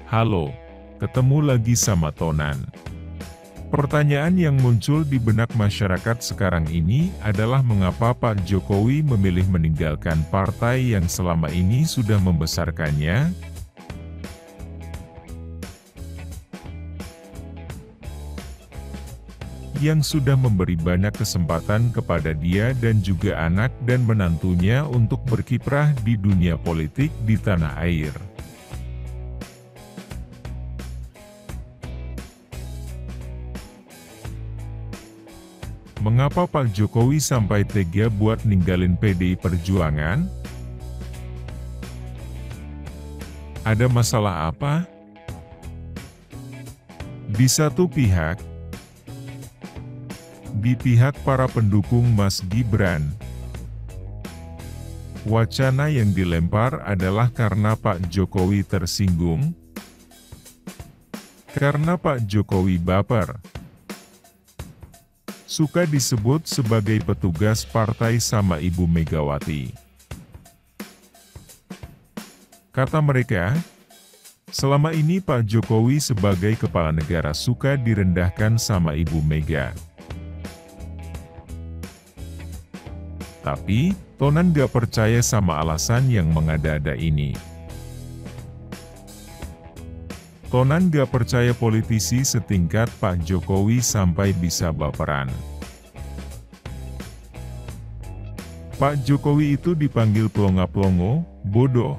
Halo, ketemu lagi sama Tonan. Pertanyaan yang muncul di benak masyarakat sekarang ini adalah mengapa Pak Jokowi memilih meninggalkan partai yang selama ini sudah membesarkannya, yang sudah memberi banyak kesempatan kepada dia dan juga anak dan menantunya untuk berkiprah di dunia politik di tanah air. Mengapa Pak Jokowi sampai tega buat ninggalin PDI Perjuangan? Ada masalah apa? Di satu pihak, di pihak para pendukung Mas Gibran, wacana yang dilempar adalah karena Pak Jokowi tersinggung, karena Pak Jokowi baper, suka disebut sebagai petugas partai sama Ibu Megawati. Kata mereka, selama ini Pak Jokowi sebagai kepala negara suka direndahkan sama Ibu Mega. Tapi, Tonan gak percaya sama alasan yang mengada-ada ini. Tonan gak percaya politisi setingkat Pak Jokowi sampai bisa baperan. Pak Jokowi itu dipanggil pelongo-pelongo, bodoh,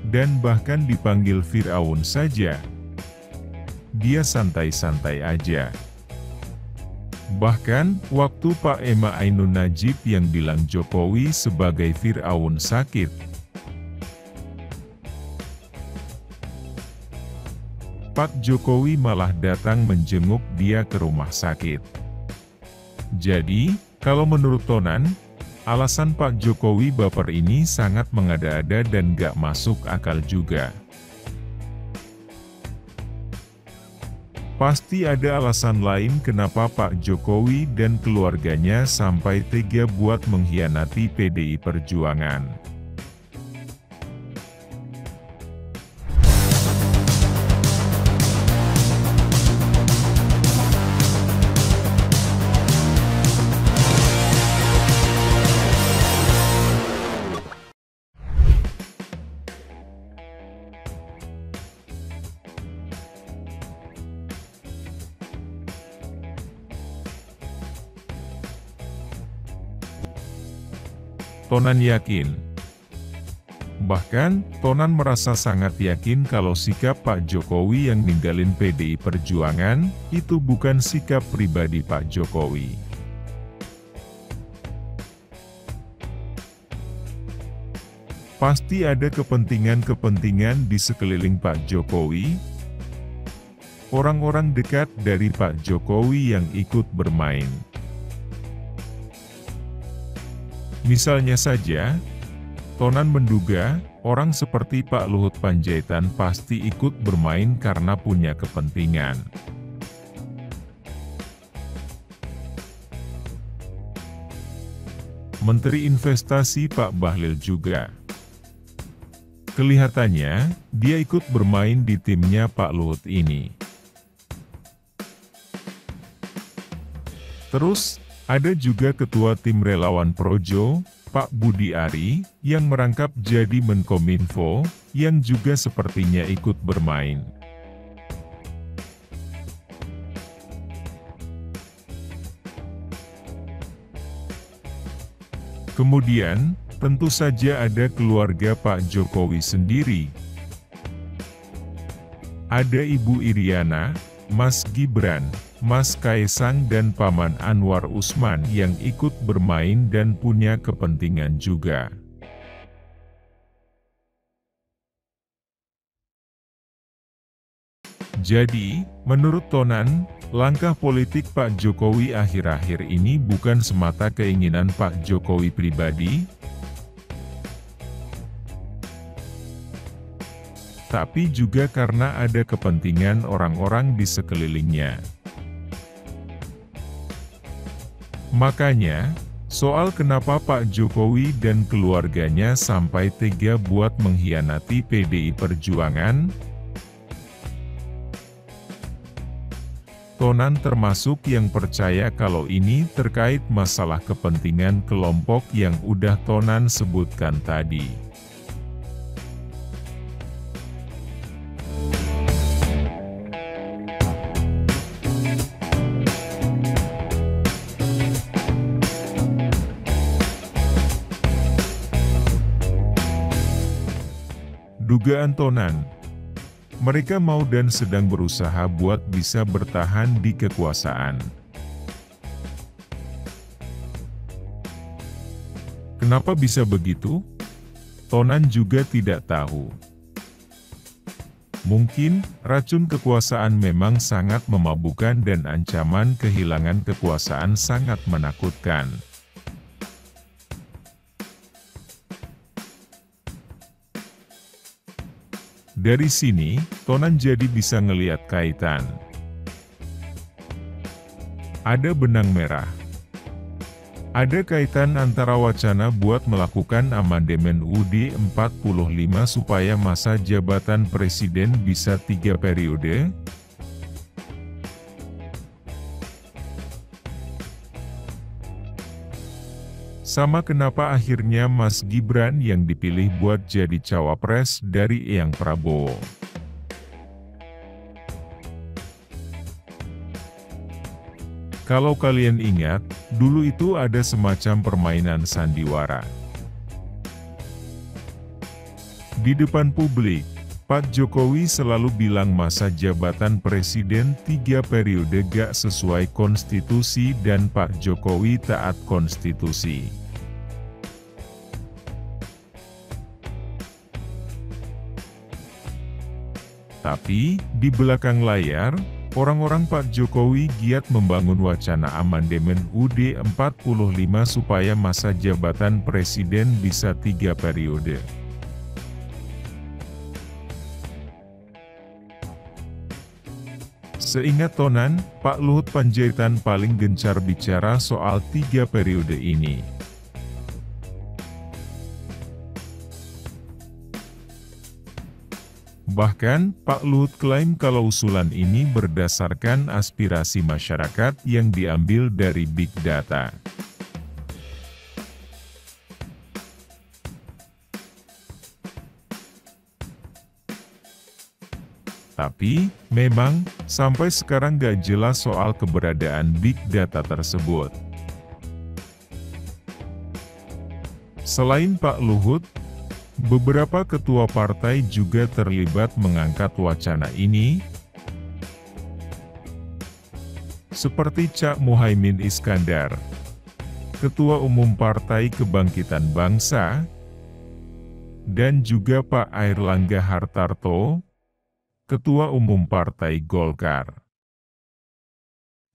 dan bahkan dipanggil Firaun saja. Dia santai-santai aja. Bahkan, waktu Pak Ema Ainun Najib yang bilang Jokowi sebagai Firaun sakit, Pak Jokowi malah datang menjenguk dia ke rumah sakit. Jadi, kalau menurut Tonan, alasan Pak Jokowi baper ini sangat mengada-ada dan gak masuk akal juga. Pasti ada alasan lain kenapa Pak Jokowi dan keluarganya sampai tega buat mengkhianati PDI Perjuangan. Tonan yakin. Bahkan, Tonan merasa sangat yakin kalau sikap Pak Jokowi yang ninggalin PDI Perjuangan, itu bukan sikap pribadi Pak Jokowi. Pasti ada kepentingan-kepentingan di sekeliling Pak Jokowi, orang-orang dekat dari Pak Jokowi yang ikut bermain. Misalnya saja, Tonan menduga, orang seperti Pak Luhut Panjaitan pasti ikut bermain karena punya kepentingan. Menteri Investasi Pak Bahlil juga. Kelihatannya, dia ikut bermain di timnya Pak Luhut ini. Terus, ada juga Ketua Tim Relawan Projo, Pak Budi Ari, yang merangkap jadi Menkominfo, yang juga sepertinya ikut bermain. Kemudian, tentu saja ada keluarga Pak Jokowi sendiri. Ada Ibu Iriana, Mas Gibran, Mas Kaesang dan Paman Anwar Usman yang ikut bermain dan punya kepentingan juga. Jadi, menurut Tonan, langkah politik Pak Jokowi akhir-akhir ini bukan semata keinginan Pak Jokowi pribadi, tapi juga karena ada kepentingan orang-orang di sekelilingnya. Makanya, Soal kenapa Pak Jokowi dan keluarganya sampai tega buat mengkhianati PDI Perjuangan? Tonan termasuk yang percaya kalau ini terkait masalah kepentingan kelompok yang udah Tonan sebutkan tadi. Dugaan Tonan, mereka mau dan sedang berusaha buat bisa bertahan di kekuasaan. Kenapa bisa begitu? Tonan juga tidak tahu. Mungkin, racun kekuasaan memang sangat memabukkan dan ancaman kehilangan kekuasaan sangat menakutkan. Dari sini, Tonan jadi bisa ngeliat kaitan. Ada benang merah. Ada kaitan antara wacana buat melakukan amandemen UUD 45 supaya masa jabatan presiden bisa 3 periode. Sama kenapa akhirnya Mas Gibran yang dipilih buat jadi cawapres dari Eyang Prabowo. Kalau kalian ingat, dulu itu ada semacam permainan sandiwara. Di depan publik, Pak Jokowi selalu bilang masa jabatan presiden 3 periode gak sesuai konstitusi dan Pak Jokowi taat konstitusi. Tapi, di belakang layar, orang-orang Pak Jokowi giat membangun wacana amandemen UUD 45 supaya masa jabatan presiden bisa 3 periode. Seingat Tonan, Pak Luhut Panjaitan paling gencar bicara soal 3 periode ini. Bahkan, Pak Luhut klaim kalau usulan ini berdasarkan aspirasi masyarakat yang diambil dari Big Data. Tapi, memang, sampai sekarang gak jelas soal keberadaan Big Data tersebut. Selain Pak Luhut, beberapa ketua partai juga terlibat mengangkat wacana ini, seperti Cak Muhaimin Iskandar, Ketua Umum Partai Kebangkitan Bangsa, dan juga Pak Airlangga Hartarto, Ketua Umum Partai Golkar.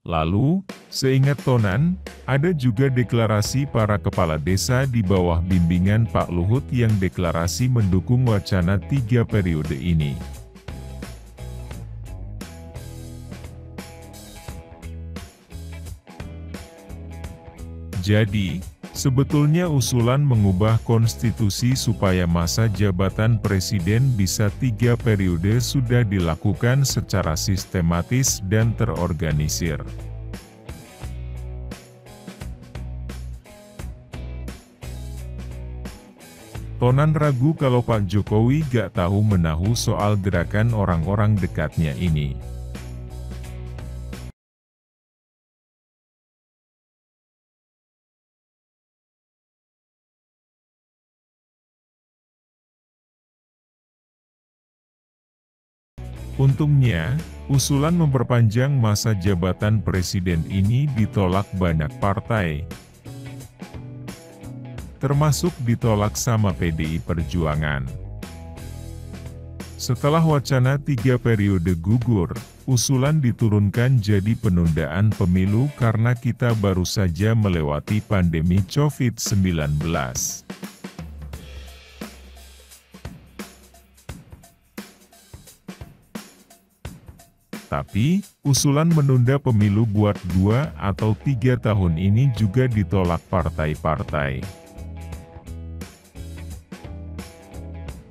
Lalu, seingat Tonan, ada juga deklarasi para kepala desa di bawah bimbingan Pak Luhut yang deklarasi mendukung wacana 3 periode ini. Jadi, sebetulnya usulan mengubah konstitusi supaya masa jabatan presiden bisa 3 periode sudah dilakukan secara sistematis dan terorganisir. Tonan ragu kalau Pak Jokowi gak tahu menahu soal gerakan orang-orang dekatnya ini. Untungnya, usulan memperpanjang masa jabatan presiden ini ditolak banyak partai, termasuk ditolak sama PDI Perjuangan. Setelah wacana 3 periode gugur, usulan diturunkan jadi penundaan pemilu karena kita baru saja melewati pandemi COVID-19. Tapi, usulan menunda pemilu buat 2 atau 3 tahun ini juga ditolak partai-partai.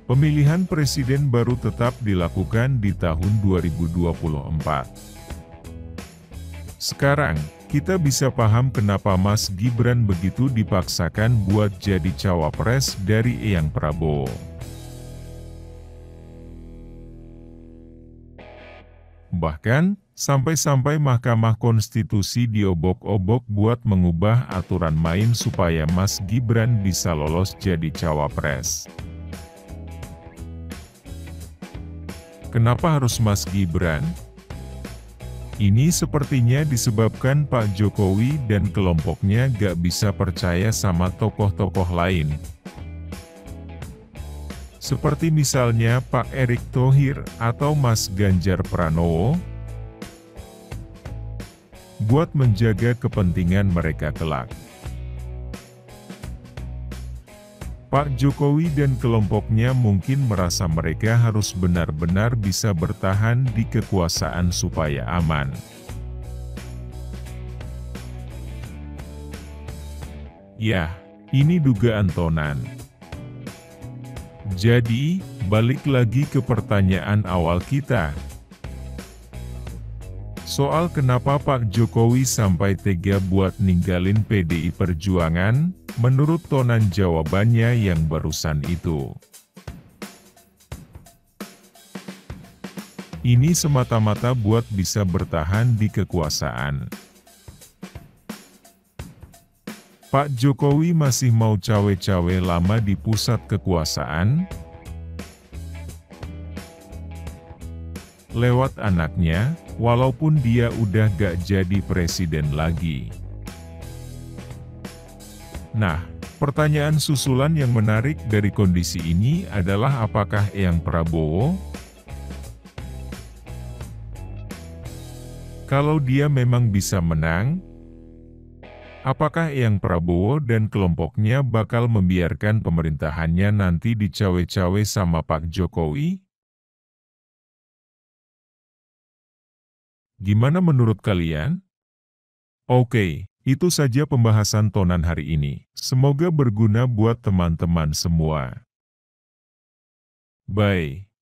Pemilihan presiden baru tetap dilakukan di tahun 2024. Sekarang, kita bisa paham kenapa Mas Gibran begitu dipaksakan buat jadi cawapres dari Eyang Prabowo. Bahkan, sampai-sampai Mahkamah Konstitusi diobok-obok buat mengubah aturan main supaya Mas Gibran bisa lolos jadi cawapres. Kenapa harus Mas Gibran? Ini sepertinya disebabkan Pak Jokowi dan kelompoknya gak bisa percaya sama tokoh-tokoh lain. Seperti misalnya Pak Erick Thohir atau Mas Ganjar Pranowo, buat menjaga kepentingan mereka kelak. Pak Jokowi dan kelompoknya mungkin merasa mereka harus benar-benar bisa bertahan di kekuasaan supaya aman. Ya, ini dugaan Tonan. Jadi, balik lagi ke pertanyaan awal kita. Soal kenapa Pak Jokowi sampai tega buat ninggalin PDI Perjuangan, menurut Tonan jawabannya yang barusan itu. Ini semata-mata buat bisa bertahan di kekuasaan. Pak Jokowi masih mau cawe-cawe lama di pusat kekuasaan? Lewat anaknya, walaupun dia udah gak jadi presiden lagi. Nah, pertanyaan susulan yang menarik dari kondisi ini adalah apakah Eyang Prabowo? Kalau dia memang bisa menang, apakah Eyang Prabowo dan kelompoknya bakal membiarkan pemerintahannya nanti dicawe-cawe sama Pak Jokowi? Gimana menurut kalian? Oke, itu saja pembahasan Tonan hari ini. Semoga berguna buat teman-teman semua. Bye.